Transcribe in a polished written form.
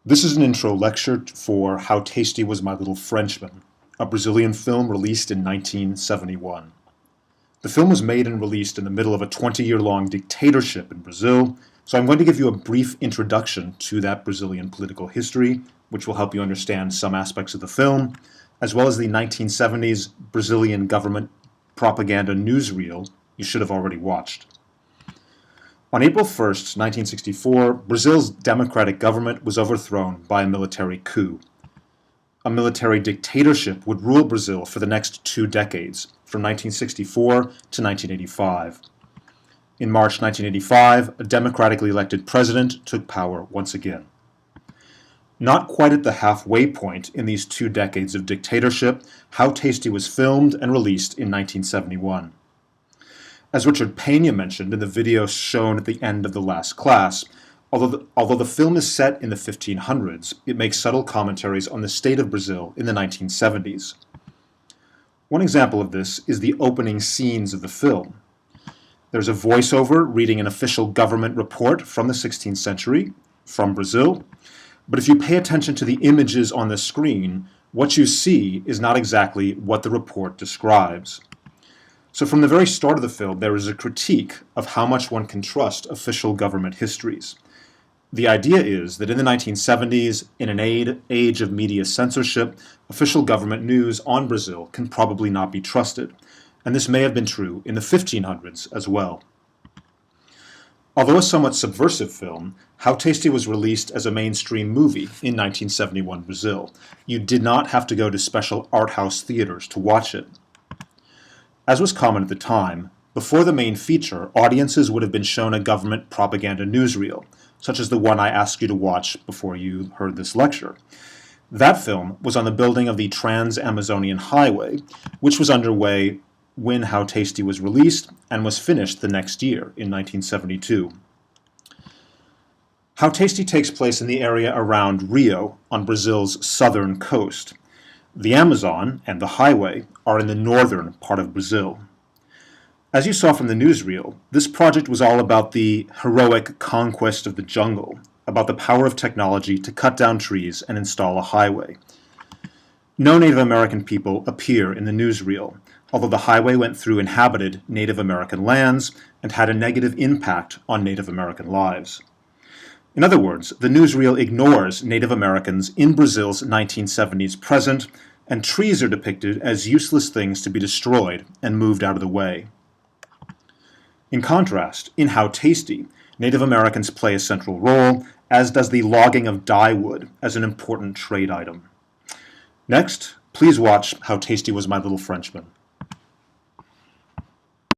This is an intro lecture for How Tasty Was My Little Frenchman, a Brazilian film released in 1971. The film was made and released in the middle of a 20-year-long dictatorship in Brazil, so I'm going to give you a brief introduction to that Brazilian political history, which will help you understand some aspects of the film, as well as the 1970s Brazilian government propaganda newsreel you should have already watched. On April 1st, 1964, Brazil's democratic government was overthrown by a military coup. A military dictatorship would rule Brazil for the next 2 decades, from 1964 to 1985. In March 1985, a democratically elected president took power once again. Not quite at the halfway point in these 2 decades of dictatorship, How Tasty was filmed and released in 1971. As Richard Pena mentioned in the video shown at the end of the last class, although the film is set in the 1500s, it makes subtle commentaries on the state of Brazil in the 1970s. One example of this is the opening scenes of the film. There's a voiceover reading an official government report from the 16th century, from Brazil, but if you pay attention to the images on the screen, what you see is not exactly what the report describes. So from the very start of the film, there is a critique of how much one can trust official government histories. The idea is that in the 1970s, in an age of media censorship, official government news on Brazil can probably not be trusted, and this may have been true in the 1500s as well. Although a somewhat subversive film, How Tasty was released as a mainstream movie in 1971 Brazil. You did not have to go to special art house theaters to watch it. As was common at the time, before the main feature, audiences would have been shown a government propaganda newsreel, such as the one I asked you to watch before you heard this lecture. That film was on the building of the Trans-Amazonian Highway, which was underway when How Tasty was released and was finished the next year, in 1972. How Tasty takes place in the area around Rio, on Brazil's southern coast. The Amazon and the highway are in the northern part of Brazil. As you saw from the newsreel, this project was all about the heroic conquest of the jungle, about the power of technology to cut down trees and install a highway. No Native American people appear in the newsreel, although the highway went through inhabited Native American lands and had a negative impact on Native American lives. In other words, the newsreel ignores Native Americans in Brazil's 1970s present, and trees are depicted as useless things to be destroyed and moved out of the way. In contrast, in How Tasty, Native Americans play a central role, as does the logging of dyewood as an important trade item. Next, please watch How Tasty Was My Little Frenchman.